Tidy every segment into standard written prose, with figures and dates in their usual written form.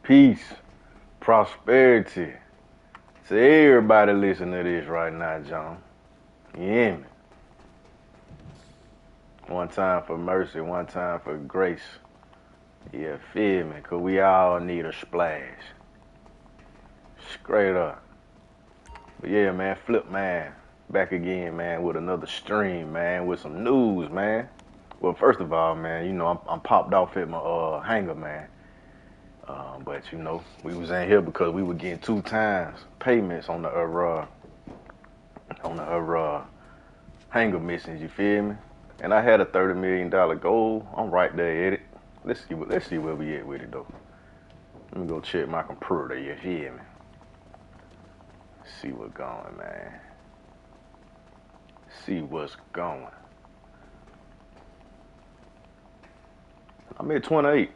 peace, prosperity to everybody listening to this right now, John. You hear me? One time for mercy, one time for grace. You feel me? Cause we all need a splash. Straight up. But yeah, man, Flip Man, back again, man, with another stream, man, with some news, man. Well, first of all, man, you know, I'm popped off at my hangar, man. But you know, we was in here because we were getting 2 times payments on the hangar missions. You feel me? And I had a $30 million goal. I'm right there at it. Let's see where we at with it though. Let me go check my computer. You feel me? See what's going, man. See what's going. I'm at 28.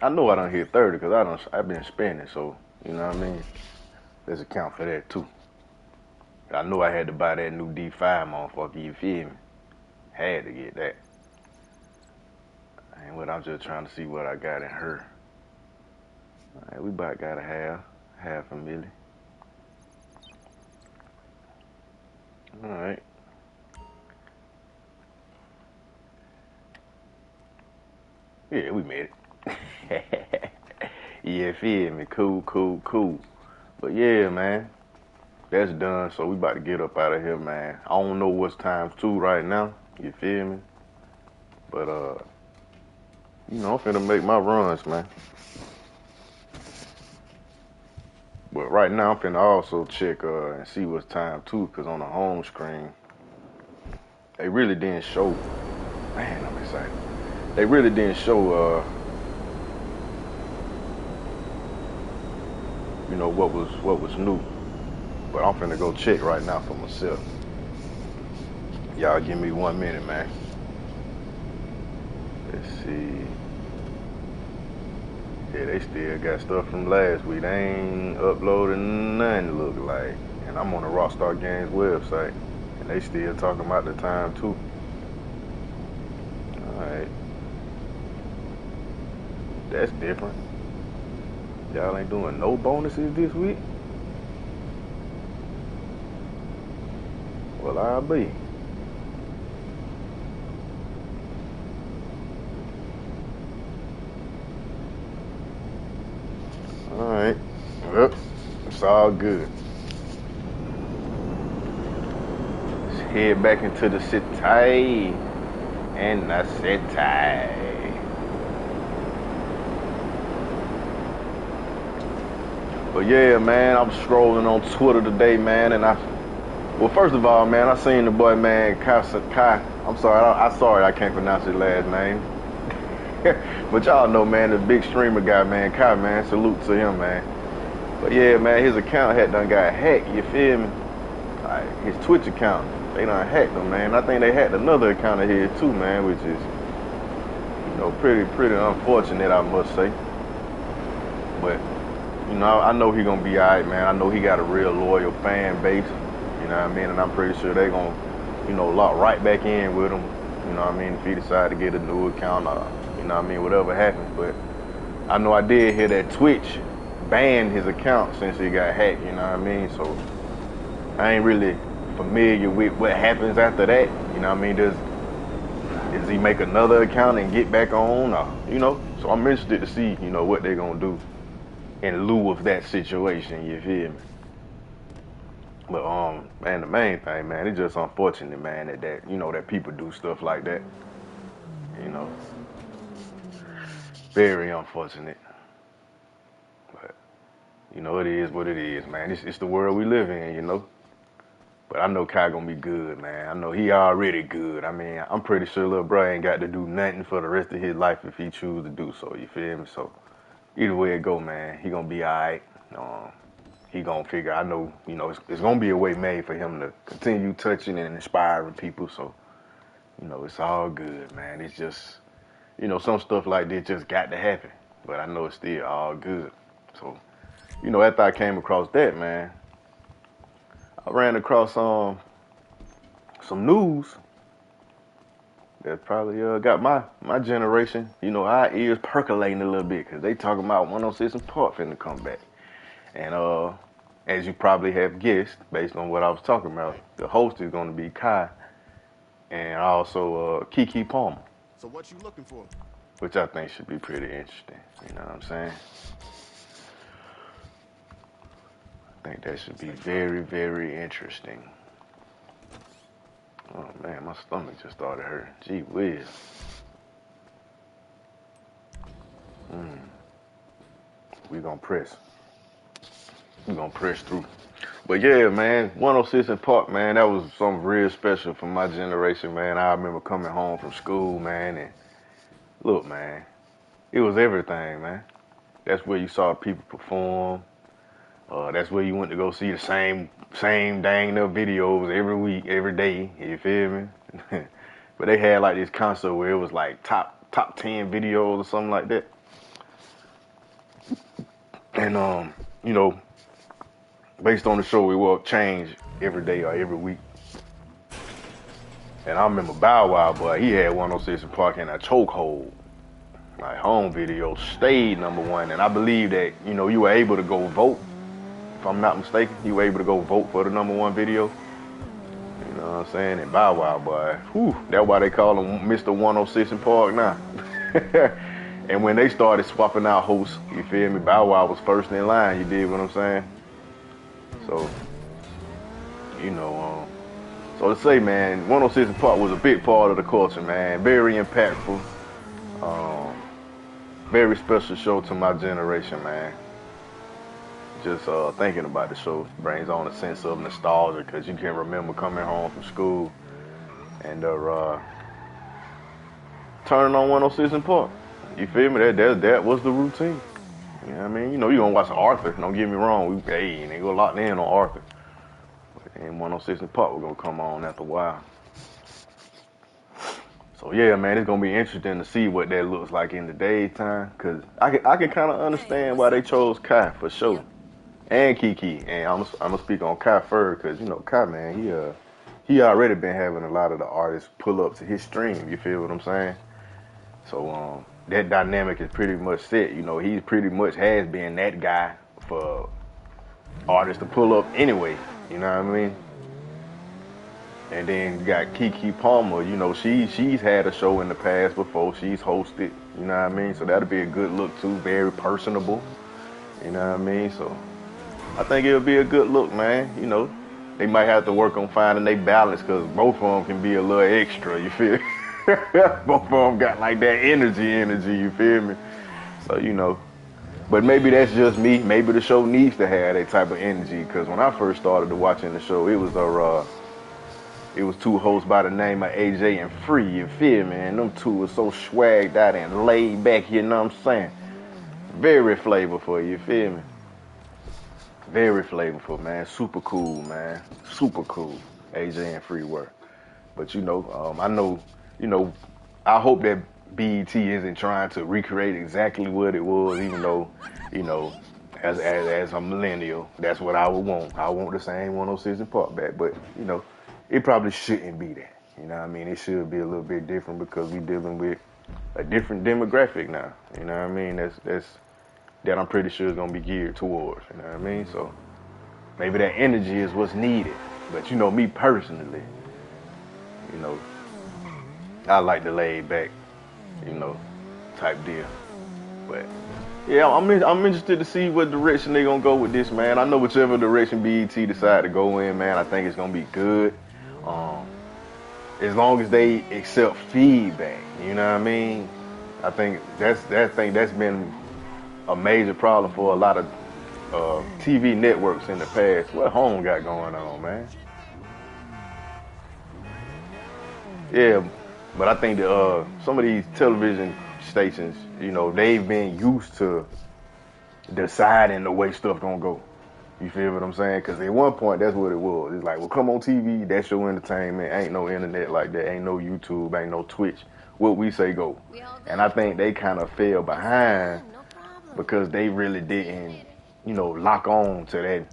I know I done hit 30 because I've been spending, so you know what I mean. Let's account for that too. I know I had to buy that new D5 motherfucker. You feel me? Had to get that. And what I'm just trying to see what I got in her. All right, we about got a half a million. All right. Yeah, we made it. Yeah, feel me? Cool. But yeah, man, that's done. So we about to get up out of here, man. I don't know what's times 2 right now. You feel me? But you know, I'm finna make my runs, man. But right now, I'm finna also check and see what's time 2, cause on the home screen, they really didn't show. Man, I'm excited. They really didn't show, you know, what was new. But I'm finna go check right now for myself. Y'all give me 1 minute, man. Let's see. Yeah, they still got stuff from last week. They ain't uploading nothing, look like. And I'm on the Rockstar Games website, and they still talking about the time too. All right. That's different. Y'all ain't doing no bonuses this week? Well, I'll be. Alright. Well, it's all good. Let's head back into the city. And the city. But yeah, man, I was scrolling on Twitter today, man, and well, first of all, man, I seen the boy, man, Kai. I'm sorry, I can't pronounce his last name. But y'all know, man, the big streamer guy, man, Kai, man, salute to him, man. But yeah, man, his account had done got hacked, you feel me? Like, his Twitch account, they done hacked him, man. I think they hacked another account of his too, man, which is, you know, pretty unfortunate, I must say. But, you know, I know he gonna be alright, man. I know he got a real loyal fan base, you know what I mean? And I'm pretty sure they gonna, you know, lock right back in with him, you know what I mean, if he decide to get a new account or, you know what I mean, whatever happens. But I know I did hear that Twitch banned his account since he got hacked, you know what I mean? So I ain't really familiar with what happens after that, you know what I mean? Does he make another account and get back on, or, you know? So I'm interested to see, you know, what they gonna do in lieu of that situation, you feel me? But man, the main thing, man, it's just unfortunate, man, that you know, that people do stuff like that. You know. Very unfortunate. But you know, it is what it is, man. It's the world we live in, you know. But I know Kai gonna be good, man. I know he already good. I mean, I'm pretty sure little bro ain't got to do nothing for the rest of his life if he choose to do so, you feel me? So either way it go, man, he gonna be alright. He gonna figure, I know, you know, it's gonna be a way made for him to continue touching and inspiring people. So, you know, it's all good, man. It's just, you know, some stuff like this just got to happen. But I know it's still all good. So, you know, after I came across that, man, I ran across some news that probably got my generation, our ears percolating a little bit because they talking about 106 and Park finna come back. And as you probably have guessed, based on what I was talking about, the host is going to be Kai and also Keke Palmer. So what you looking for? Which I think should be pretty interesting. You know what I'm saying? I think that should be very, very interesting. Oh man, my stomach just started hurting. Gee whiz. We gonna press. We gonna press through. But yeah, man, 106 and Park, man, that was something real special for my generation, man. I remember coming home from school, man, and look, man, it was everything, man. That's where you saw people perform. That's where you went to go see the same dang enough videos every week, every day. You feel me? But they had like this concert where it was like top 10 videos or something like that. And based on the show, it will change every day or every week. And I remember Bow Wow, boy, he had 106 and Park in a chokehold. Like home video stayed #1, and I believe that you were able to go vote. If I'm not mistaken, you were able to go vote for the #1 video. You know what I'm saying? And Bow Wow, boy, whew, that's why they call him Mr. 106 and Park now. And when they started swapping out hosts, you feel me? Bow Wow was first in line. You dig what I'm saying? So, so to say, man, 106 and Park was a big part of the culture, man. Very impactful. Very special show to my generation, man. Just thinking about the show brings on a sense of nostalgia because you can remember coming home from school and turning on 106 and Park. You feel me? That was the routine. You know what I mean? You gonna watch Arthur. Don't get me wrong. They go locked in on Arthur. And 106 and Park, we're gonna come on after a while. So yeah, man, it's gonna be interesting to see what that looks like in the daytime. Cause I can kind of understand why they chose Kai for sure, and Keke. And I'm gonna speak on Kai first, cause Kai, man, he already been having a lot of the artists pull up to his stream. You feel what I'm saying? So that dynamic is pretty much set. He pretty much has been that guy for artists to pull up anyway. You know what I mean? And then you got Keke Palmer. She's had a show in the past before. She's hosted. You know what I mean? So that'll be a good look too. Very personable. You know what I mean? So I think it'll be a good look, man. They might have to work on finding their balance because both of them can be a little extra. You feel? Both of them got like that energy. You feel me? So but maybe that's just me. Maybe the show needs to have that type of energy because when I first started watching the show, it was two hosts by the name of AJ and Free. You feel me? And them two was so swagged out and laid back. You know what I'm saying? Very flavorful. You feel me? Very flavorful, man. Super cool, man. Super cool. AJ and Free were. But I know, I hope that BET isn't trying to recreate exactly what it was, even though, as a millennial, that's what I would want. I want the same 106 and Park back, but it probably shouldn't be that. You know what I mean? It should be a little bit different because we dealing with a different demographic now. You know what I mean? That I'm pretty sure is gonna be geared towards. You know what I mean? So maybe that energy is what's needed. But me personally, I like the laid back, type deal. But yeah, I'm interested to see what direction they gonna go with this, man. I know whichever direction BET decide to go in, man, I think it's gonna be good. As long as they accept feedback, you know what I mean? I think that's been a major problem for a lot of TV networks in the past. What Home got going on, man? Yeah, but I think that some of these television stations, they've been used to deciding the way stuff gonna go. You feel what I'm saying? Because at one point, that's what it was. It's like, well, come on TV, that's your entertainment. Ain't no internet like that. Ain't no YouTube. Ain't no Twitch. What we say go. And I think they kind of fell behind because they really didn't, lock on to that,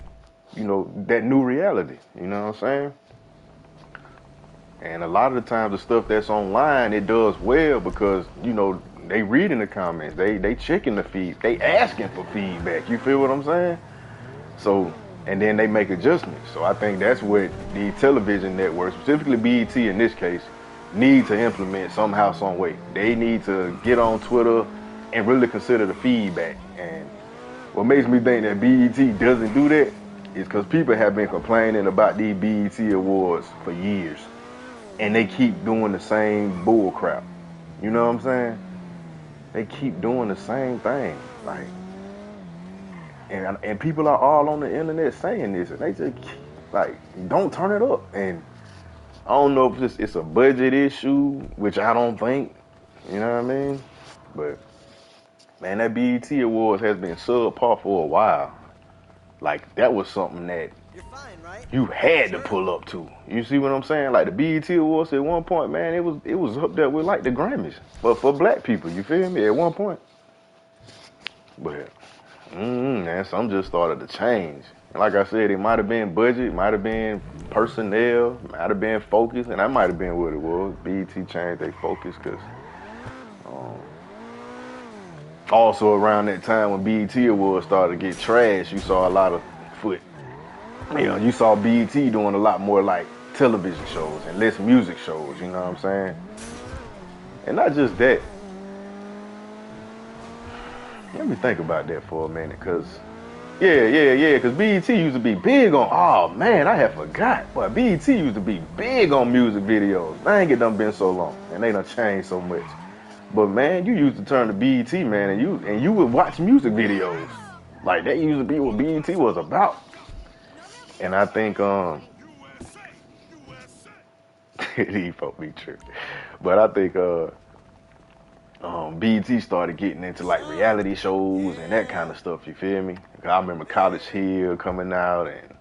that new reality. You know what I'm saying? And a lot of the times the stuff that's online, it does well because, you know, they reading the comments, they checking the feed, they asking for feedback. You feel what I'm saying? So, and then they make adjustments. So I think that's what the television networks, specifically BET in this case, need to implement somehow, some way. They need to get on Twitter and really consider the feedback. And what makes me think that BET doesn't do that is because people have been complaining about these BET awards for years. And they keep doing the same bull crap. You know what I'm saying? They keep doing the same thing. Like, and people are all on the internet saying this, and they just like, don't turn it up. And I don't know if it's a budget issue, which I don't think. You know what I mean? But man, that BET Awards has been subpar for a while. Like, that was something that you had to pull up to. You see what I'm saying? Like, the BET Awards at one point, man, it was up there with like the Grammys, but for black people. You feel me? At one point. But man, some just started to change. And like I said, it might have been budget, might have been personnel, might have been focus, and that might have been what it was. BET changed their focus because also around that time when BET Awards started to get trashed, you saw a lot of foot. You know, you saw BET doing a lot more like television shows and less music shows, you know what I'm saying? And not just that. Let me think about that for a minute, because because BET used to be big on, oh man, I had forgot. But BET used to be big on music videos. Dang, it done been so long, and they done changed so much. But man, you used to turn to BET, man, and you would watch music videos. Like, that used to be what BET was about. And I think these folk be tripping. But I think BET started getting into like reality shows and that kind of stuff, you feel me? I remember College Hill coming out and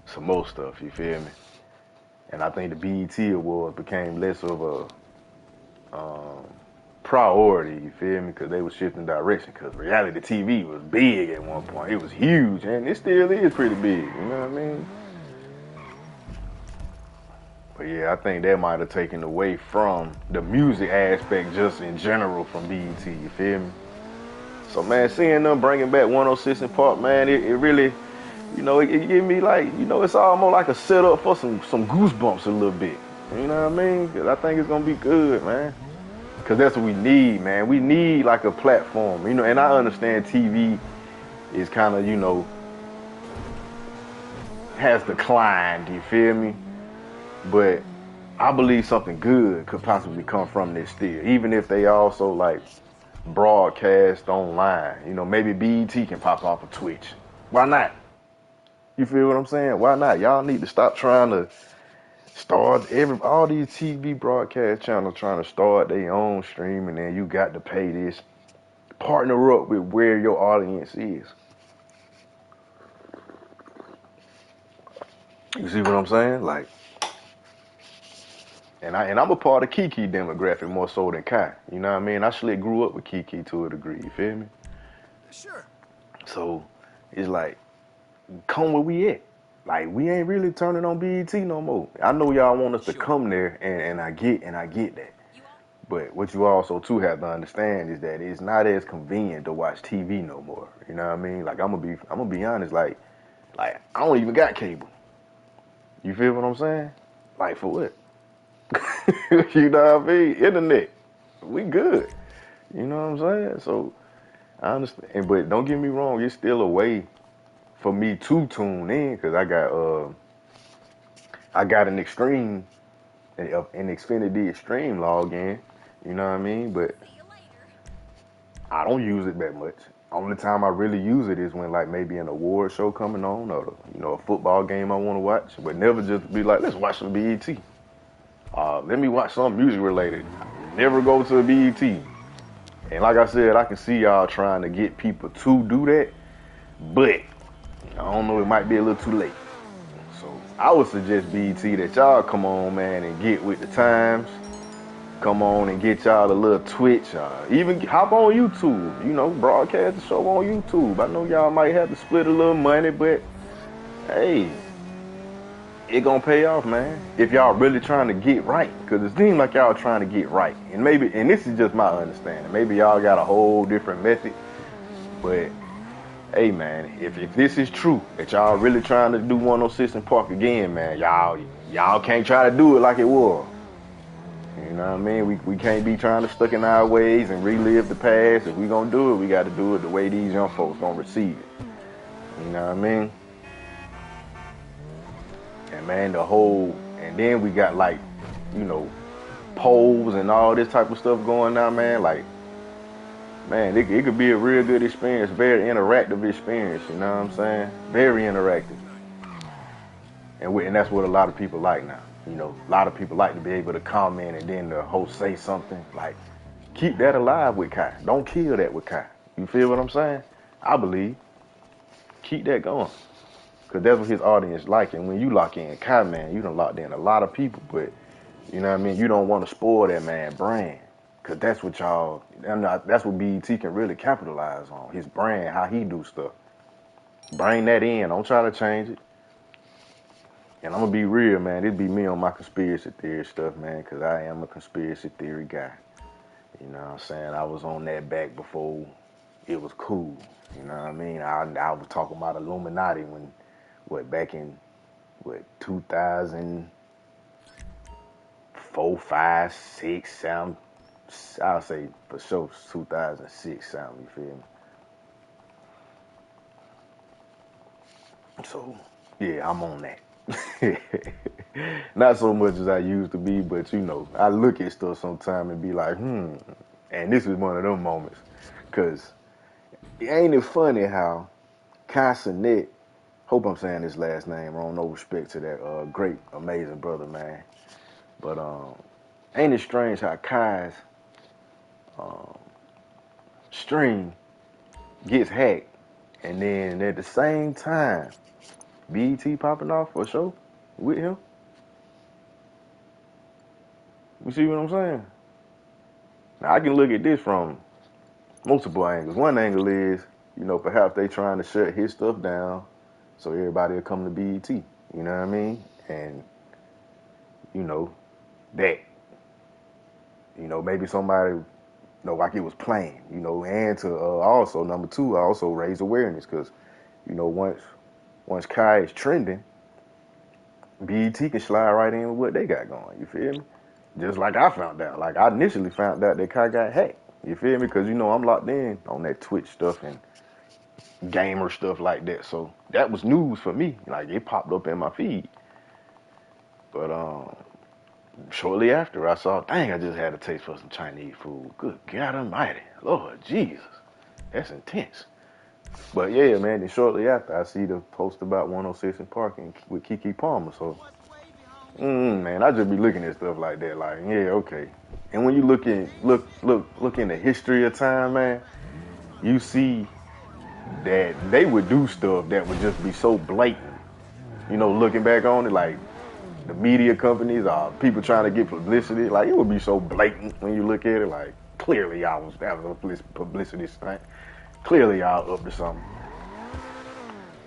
some more stuff, you feel me? And I think the BET Awards became less of a priority, you feel me? Because they were shifting direction, because reality TV was big at one point. It was huge, and it still is pretty big, you know what I mean? But yeah, I think that might have taken away from the music aspect just in general from BET, you feel me? So man, seeing them bringing back 106 in Park, man, it really, you know, it give me like, you know, it's almost like a setup for some goosebumps a little bit. You know what I mean? Because I think it's going to be good, man. Because that's what we need, man. We need like a platform, you know, and I understand TV is kind of, you know, has declined, you feel me? But I believe something good could possibly come from this still, even if they also like broadcast online. You know, maybe BET can pop off of Twitch. Why not? You feel what I'm saying? Why not? Y'all need to stop trying to start all these TV broadcast channels trying to start their own streaming, and you got to pay this. Partner up with where your audience is. You see what I'm saying? Like, and I'm a part of Keke demographic more so than Kai. You know what I mean? I actually grew up with Keke to a degree. You feel me? Sure. So it's like, come where we at. Like, we ain't really turning on BET no more. I know y'all want us to come there, and I get that. But what you also too have to understand is that it's not as convenient to watch TV no more. You know what I mean? Like, I'm gonna be honest. Like I don't even got cable. You feel what I'm saying? Like, for what? You know what I mean? Internet. We good. You know what I'm saying? So I understand. But don't get me wrong. It's still a way for me to tune in, because I got an Xfinity Extreme login. You know what I mean? But I don't use it that much. Only time I really use it is when like maybe an award show coming on, or you know, a football game I want to watch. But never just be like, let's watch some BET. Let me watch something music related. Never go to a BET. And like I said, I can see y'all trying to get people to do that, but I don't know, it might be a little too late. So I would suggest BET that y'all come on, man, and get with the times. Come on and get y'all a little Twitch. Even hop on YouTube, you know, broadcast the show on YouTube. I know y'all might have to split a little money, but hey, it gonna pay off, man. If y'all really trying to get right, because it seems like y'all trying to get right, and this is just my understanding. Maybe y'all got a whole different method, but hey, man, if this is true that y'all really trying to do 106 and Park again, man, y'all can't try to do it like it was. You know what I mean? We can't be trying to stuck in our ways and relive the past. If we gonna do it, we got to do it the way these young folks gonna receive it. You know what I mean? And man, and then we got like, you know, polls and all this type of stuff going on, man. Like, man, it could be a real good experience, very interactive experience. You know what I'm saying? Very interactive. And that's what a lot of people like now. You know, a lot of people like to be able to comment and then the host say something. Like, keep that alive with Kai. Don't kill that with Kai. You feel what I'm saying? I believe. Keep that going. Because that's what his audience like. And when you lock in Kai, man, you done locked in a lot of people. But, you know what I mean? You don't want to spoil that man brand. Because that's what BET can really capitalize on. His brand, how he do stuff. Bring that in. Don't try to change it. And I'm going to be real, man. It'd be me on my conspiracy theory stuff, man, because I am a conspiracy theory guy. You know what I'm saying? I was on that back before it was cool. You know what I mean? I was talking about Illuminati back in 2004, 5, 6, 7. I'll say for sure 2006, 7, you feel me? So, yeah, I'm on that. Not so much as I used to be, but you know, I look at stuff sometimes and be like, and this is one of them moments. Cause ain't it funny how Cenat, hope I'm saying his last name wrong, no respect to that great, amazing brother, man. But ain't it strange how Kai's stream gets hacked and then at the same time BET popping off for a show with him? You see what I'm saying? Now, I can look at this from multiple angles. One angle is, you know, perhaps they trying to shut his stuff down so everybody will come to BET. You know what I mean? And, you know, that. You know, maybe somebody, you know, like it was playing, you know, and to also, number two, also raise awareness because, you know, once Kai is trending, BET can slide right in with what they got going. You feel me? Just like I found out. Like I initially found out that Kai got hacked. You feel me? Because you know I'm locked in on that Twitch stuff and gamer stuff like that. So that was news for me. Like it popped up in my feed. But shortly after I saw, dang, I just had a taste for some Chinese food. Good God Almighty, Lord Jesus, that's intense. But yeah, man. Then shortly after I see the post about 106 and Parking with Keke Palmer. So. Man, I just be looking at stuff like that, like, yeah, okay. And when you look in the history of time, man, you see that they would do stuff that would just be so blatant. You know, looking back on it, like the media companies or people trying to get publicity, like it would be so blatant when you look at it, like clearly y'all was having a publicity stunt. Clearly y'all up to something.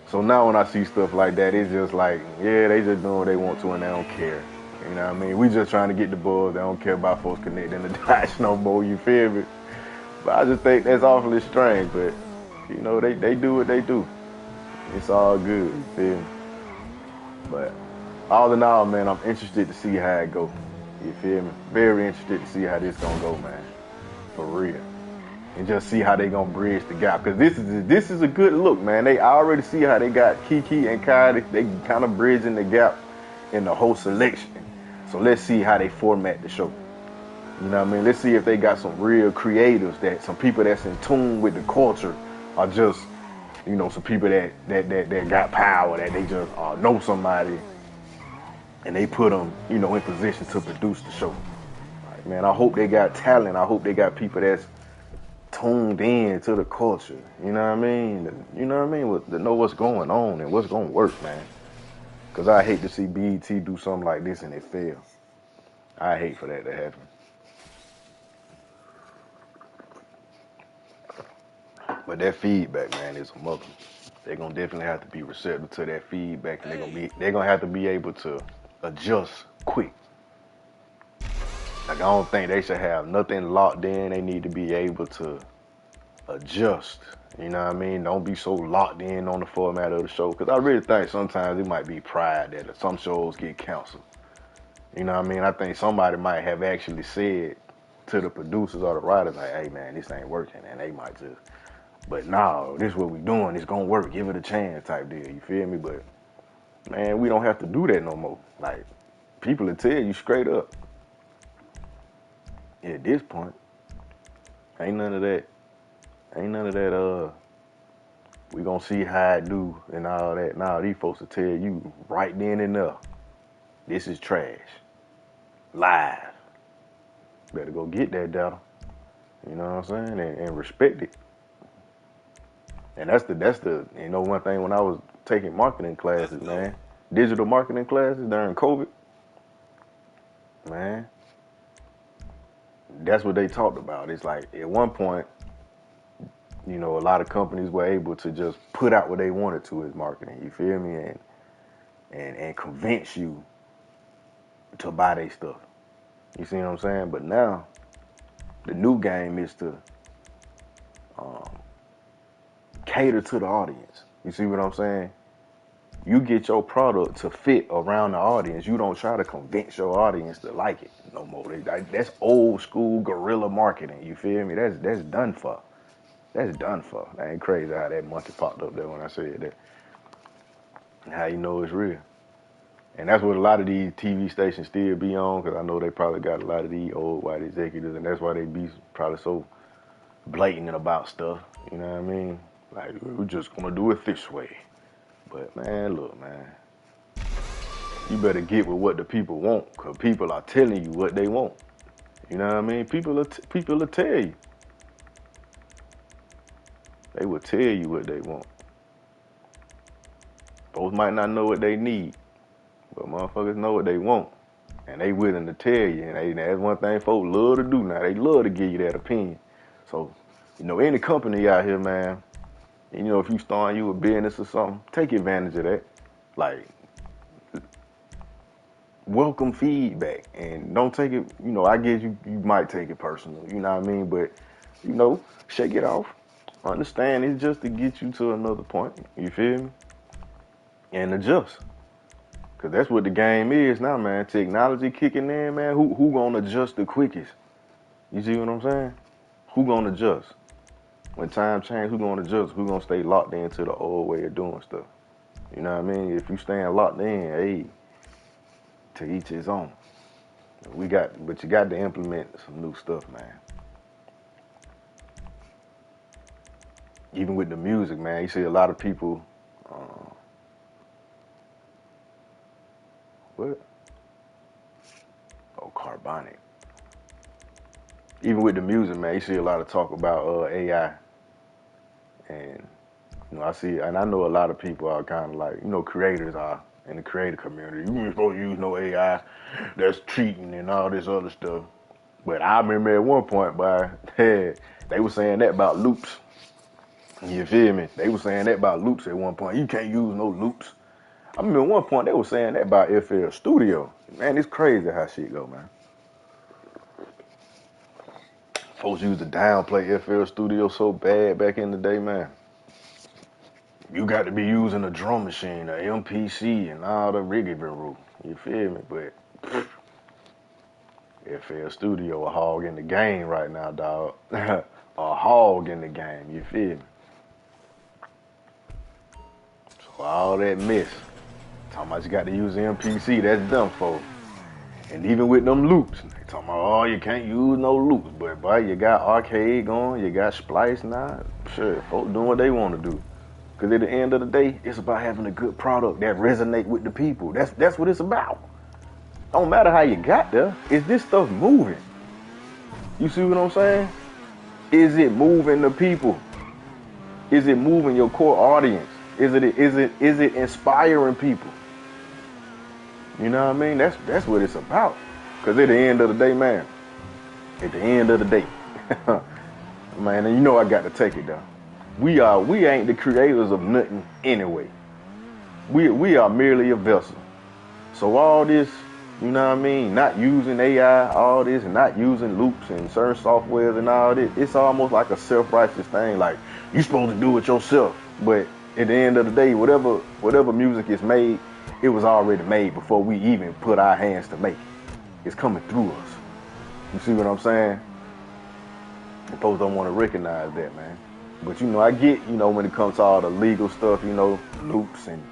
So now when I see stuff like that, it's just like, yeah, they just doing what they want to and they don't care. You know what I mean? We just trying to get the buzz. They don't care about folks connecting the dots no more, you feel me? But I just think that's awfully strange, but, you know, they do what they do. It's all good, you feel me? But all in all, man, I'm interested to see how it go. You feel me? Very interested to see how this gonna go, man. For real. And just see how they gonna bridge the gap. Cause this is a good look, man. I already see how they got Keke and Kai. They kind of bridging the gap in the whole selection. So let's see how they format the show. You know what I mean? Let's see if they got some real creatives, some people that's in tune with the culture, or just, you know, some people that got power, that they just know somebody, and they put them, you know, in position to produce the show. Like, man, I hope they got talent. I hope they got people that's tuned in to the culture, you know what I mean? You know what I mean? To know what's going on and what's going to work, man. Because I hate to see BET do something like this and it fail. I hate for that to happen. But that feedback, man, is a mother. they're gonna definitely have to be receptive to that feedback, and they're gonna have to be able to adjust quick. Like, I don't think they should have nothing locked in. They need to be able to adjust. You know what I mean? Don't be so locked in on the format of the show. Because I really think sometimes it might be pride that some shows get canceled. You know what I mean? I think somebody might have actually said to the producers or the writers, like, hey, man, this ain't working. And they might just, but no, this is what we doing. It's going to work. Give it a chance type deal. You feel me? But, man, we don't have to do that no more. Like, people will tell you straight up. At this point, ain't none of that. We gonna see how I do and all that. Nah, these folks will tell you right then and there, this is trash. Live. Better go get that data. You know what I'm saying? And respect it. And that's the you know, one thing when I was taking marketing classes, man, digital marketing classes during COVID, man, that's what they talked about. It's like at one point, you know, a lot of companies were able to just put out what they wanted to as marketing. You feel me? And convince you to buy their stuff. You see what I'm saying? But now, the new game is to cater to the audience. You see what I'm saying? You get your product to fit around the audience. You don't try to convince your audience to like it no more. That's old school guerrilla marketing. You feel me? That's done for. That's done for. That ain't crazy how that monkey popped up there when I said that. How you know it's real. And that's what a lot of these TV stations still be on, because I know they probably got a lot of these old white executives, and that's why they be probably so blatant about stuff. You know what I mean? Like, we're just gonna do it this way. But man, look, man, you better get with what the people want, because people are telling you what they want. You know what I mean? People will tell you. They will tell you what they want. Folks might not know what they need, but motherfuckers know what they want. And they willing to tell you. And that's one thing folks love to do now. They love to give you that opinion. So, you know, any company out here, man, you know, if you starting you a business or something, take advantage of that. Like, welcome feedback. And don't take it, you know, I guess you might take it personal. You know what I mean? But, you know, shake it off. Understand it's just to get you to another point. You feel me? And adjust. Because that's what the game is now, man. Technology kicking in, man. Who gonna adjust the quickest? You see what I'm saying? Who gonna adjust? When time change, who gonna adjust? Who gonna stay locked into the old way of doing stuff? You know what I mean? If you staying locked in, hey, to each his own. But you got to implement some new stuff, man. Even with the music, man, you see a lot of people, what? Oh, carbonic. Even with the music, man, you see a lot of talk about AI. And, you know, I know a lot of people are kind of like, you know, creators are in the creator community. You ain't supposed to use no AI that's cheating and all this other stuff. But I remember at one point, they were saying that about loops. You feel me? They were saying that about loops at one point. You can't use no loops. I remember at one point they were saying that about FL Studio. Man, it's crazy how shit go, man. Folks used to downplay FL Studio so bad back in the day, man. You got to be using a drum machine, a MPC, and all the rigmarole. You feel me? But FL Studio a hog in the game right now, dog. A hog in the game. You feel me? So all that mess. Talking about you got to use the MPC, that's dumb, folks. And even with them loops, they talking about, oh, you can't use no loops. But, boy, you got arcade going, you got splice now. Sure, folks doing what they want to do. Because at the end of the day, it's about having a good product that resonate with the people. That's what it's about. Don't matter how you got there. Is this stuff moving? You see what I'm saying? Is it moving the people? Is it moving your core audience? Is it inspiring people? You know what I mean? That's what it's about. Because at the end of the day, man, at the end of the day, man, and you know I got to take it down. We ain't the creators of nothing anyway. We are merely a vessel. So all this, you know what I mean, not using AI, all this, and not using loops and certain softwares and all this, it's almost like a self-righteous thing. Like, you supposed to do it yourself. But at the end of the day, whatever music is made, it was already made before we even put our hands to make it. It's coming through us. You see what I'm saying? And folks don't want to recognize that, man. But, you know, I get, you know, when it comes to all the legal stuff, you know, loops and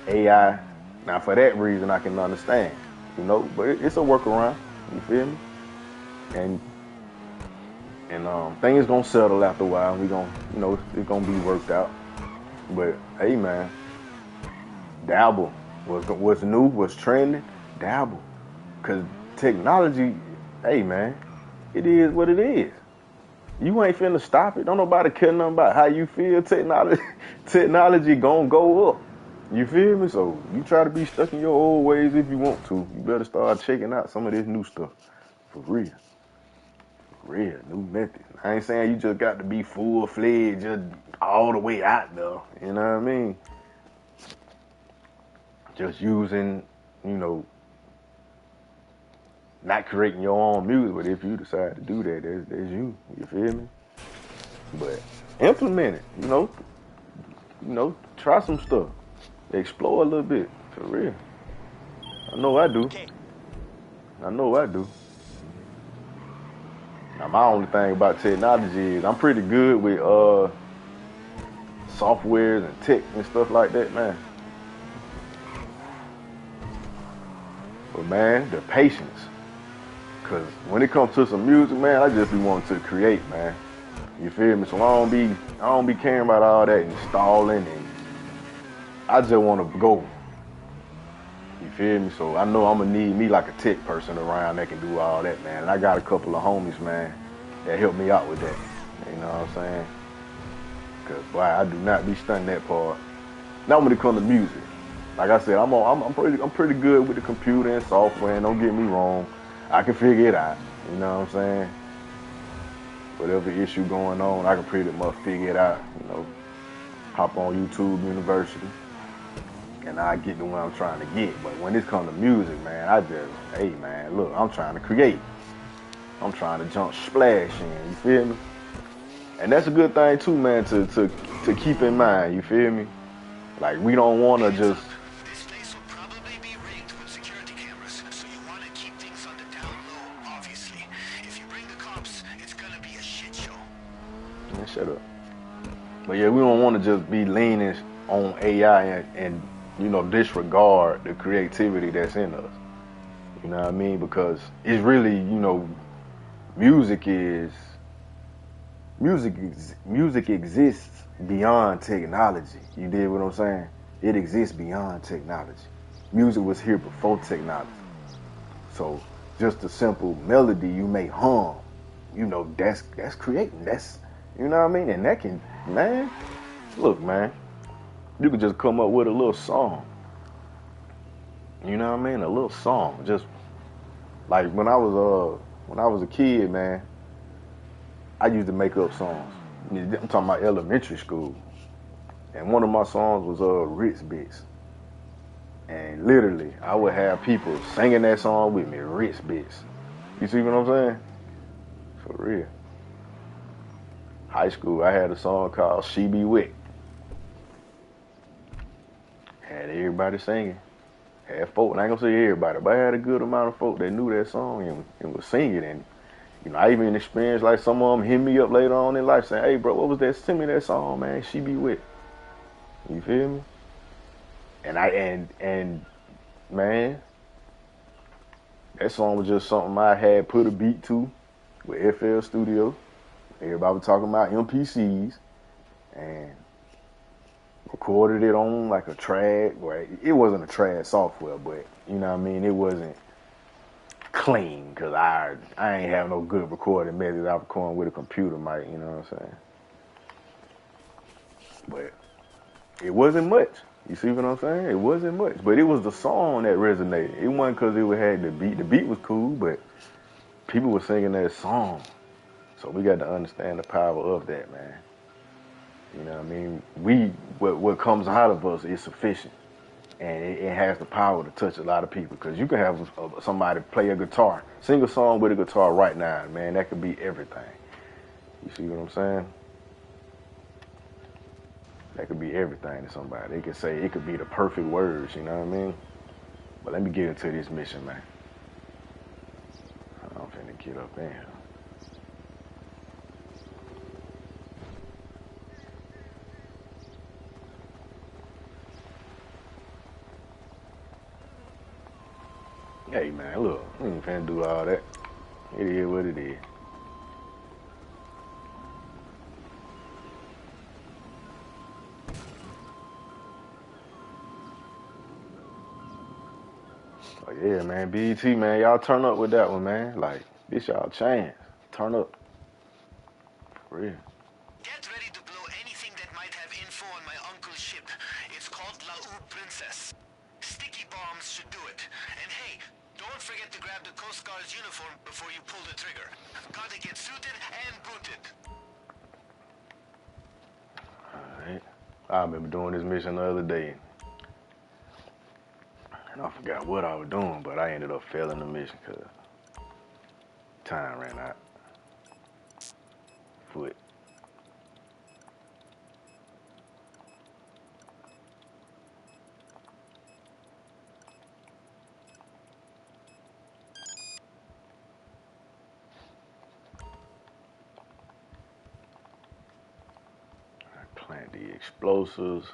AI. Now, for that reason, I can understand, you know, but it's a workaround. You feel me? And things gonna settle after a while. We gonna, you know, it's gonna be worked out. But hey, man, dabble. What's new? What's trending? Dabble. Cause technology, hey, man, it is what it is. You ain't finna stop it. Don't nobody care nothing about how you feel. Technology gonna go up. You feel me? So you try to be stuck in your old ways if you want to. You better start checking out some of this new stuff. For real. For real. New methods. I ain't saying you just got to be full-fledged, just all the way out there. You know what I mean? Just using, you know, not creating your own music, but if you decide to do that, that's you. You feel me? But implement it, you know, try some stuff. Explore a little bit, for real. I know I do. I know I do. Now, my only thing about technology is I'm pretty good with softwares and tech and stuff like that, man. But, man, the patience. Because when it comes to some music, man, I just be wanting to create, man. You feel me? So I don't be caring about all that installing, and I just want to go. You feel me? So I know I'm going to need me like a tech person around that can do all that, man. And I got a couple of homies, man, that help me out with that. You know what I'm saying? Because, boy, I do not be stunning that part. Not when it comes to music. Like I said, I'm pretty good with the computer and software, and don't get me wrong. I can figure it out. You know what I'm saying? Whatever issue going on, I can pretty much figure it out. You know, hop on YouTube University, and I get to where I'm trying to get. But when it comes to music, man, hey, man, look, I'm trying to create. I'm trying to jump splash in, you feel me? And that's a good thing too, man, to keep in mind, you feel me? Like, we don't want to just... This place will probably be rigged with security cameras, so you want to keep things on the down low, obviously. If you bring the cops, it's gonna be a shit show. Man, shut up. But yeah, we don't want to just be leaning on AI and you know, disregard the creativity that's in us. You know what I mean? Because it's really, you know, music exists beyond technology. You dig what I'm saying? It exists beyond technology. Music was here before technology. So just a simple melody you may hum, you know, that's creating. That's, you know what I mean? And that can, man, look, man, you could just come up with a little song. You know what I mean? A little song. Just like when I was a kid, man, I used to make up songs. I'm talking about elementary school. And one of my songs was Ritz Bits. And literally, I would have people singing that song with me, Ritz Bits. You see what I'm saying? For real. High school, I had a song called She Be Wet. Had everybody singing. Had folk, and I ain't gonna say everybody, but I had a good amount of folk that knew that song and was singing. And, you know, I even experienced like some of them hit me up later on in life saying, hey, bro, what was that? Send me that song, man. She Be Wet. You feel me? And man, that song was just something I had put a beat to with FL Studio. Everybody was talking about MPCs and recorded it on like a track. Well, it wasn't a track software, but you know what I mean? It wasn't clean because I ain't have no good recording methods. I was recording with a computer mic, you know what I'm saying? But it wasn't much. You see what I'm saying? It wasn't much. But it was the song that resonated. It wasn't because it had the beat. The beat was cool, but people were singing that song. So we got to understand the power of that, man. You know what I mean? What comes out of us is sufficient, and it has the power to touch a lot of people. Because you can have somebody play a guitar, sing a song with a guitar right now, man. That could be everything. You see what I'm saying? That could be everything to somebody. They could say it could be the perfect words. You know what I mean? But let me get into this mission, man. I'm finna get up in here. Hey, man, look, we ain't finna do all that. It is what it is. Oh, yeah, man, BET, man, y'all turn up with that one, man. Like, this y'all chance. Turn up. For real. Get ready to blow anything that might have info on my uncle's ship. It's called La Princess. Sticky bombs should do it. And hey, don't forget to grab the Coast Guard's uniform before you pull the trigger. Gotta get suited and booted. Alright. I remember doing this mission the other day. And I forgot what I was doing, but I ended up failing the mission because time ran out. Foot. I plant the explosives.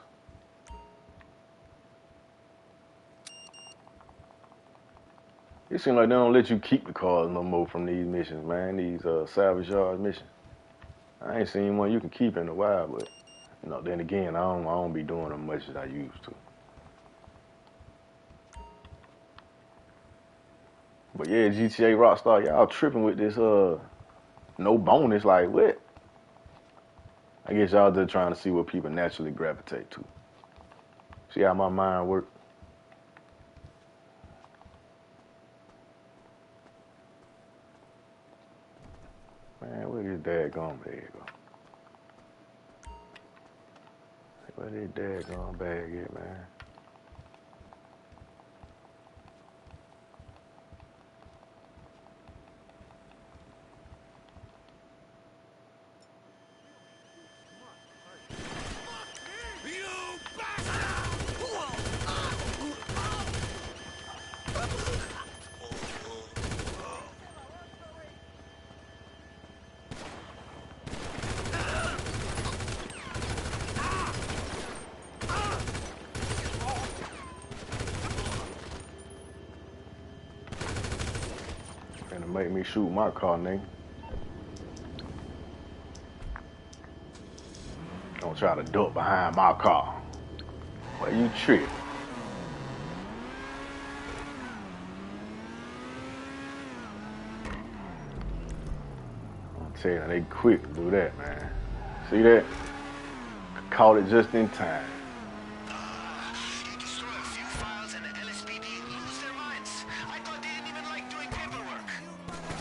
It seems like they don't let you keep the cars no more from these missions, man. These salvage yard missions. I ain't seen one you can keep in a while, but you know, then again, I don't be doing them much as I used to. But yeah, GTA Rockstar, y'all tripping with this no bonus, like what? I guess y'all just trying to see what people naturally gravitate to. See how my mind works? Man, where this daggone bag go? Where this daggone bag at, man? Finna make me shoot my car, nigga. Don't try to duck behind my car. Why you trip? I'm telling you, they quick to do that, man. See that? Caught it just in time. You destroy a few files and the LSPD lose their minds. I thought they didn't even like doing paperwork.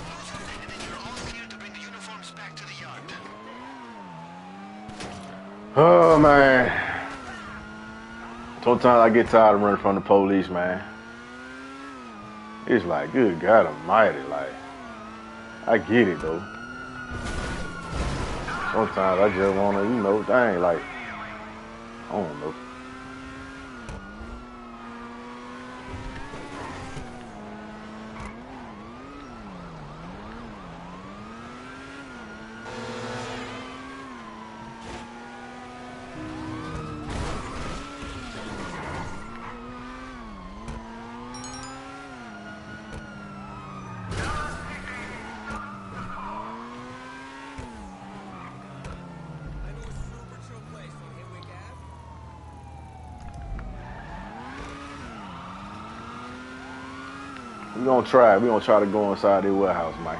Lose them, and then you're all clear to bring the uniforms back to the yard. Oh, man. Sometimes I get tired of running from the police, man. It's like, good God almighty, like, I get it, though. Sometimes I just want to, you know, dang, like, I don't know. We gonna try. We gonna try to go inside their warehouse, Mike.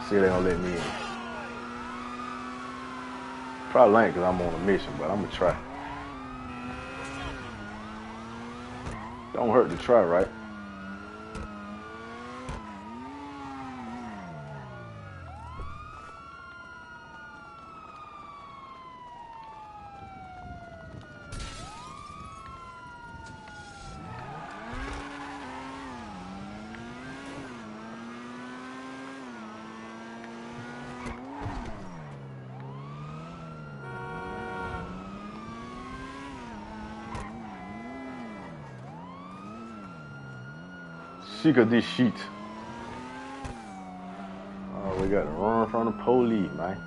See if they gonna let me in. Probably ain't, cause I'm on a mission, but I'm gonna try. Don't hurt to try, right? Chica this sheet. Oh, we got to run from the police, man.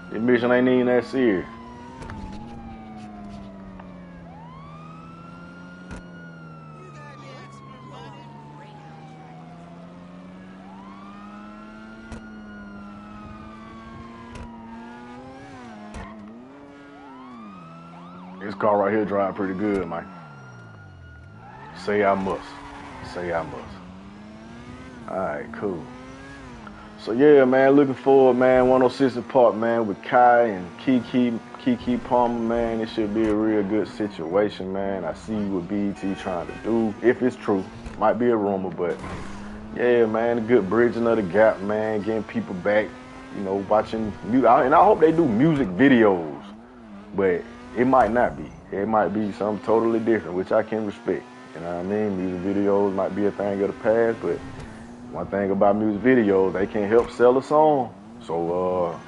This mission ain't even that serious. This car right here drive pretty good, man. Say I must. Say I must. Alright, cool. So yeah, man, looking forward, man. 106 & Park, man, with Kai and Keke Palmer, man. It should be a real good situation, man. I see what BET trying to do. If it's true, might be a rumor, but yeah, man, a good bridging of the gap, man. Getting people back, you know, watching music. And I hope they do music videos, but it might not be. It might be something totally different, which I can respect. You know what I mean? Music videos might be a thing of the past, but one thing about music videos, they can help sell a song. So,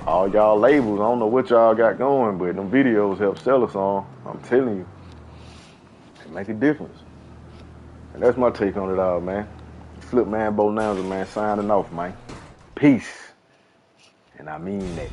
all y'all labels, I don't know what y'all got going, but them videos help sell a song. I'm telling you, they make a difference. And that's my take on it all, man. Flip Man Bonanza, man, signing off, man. Peace. And I mean that.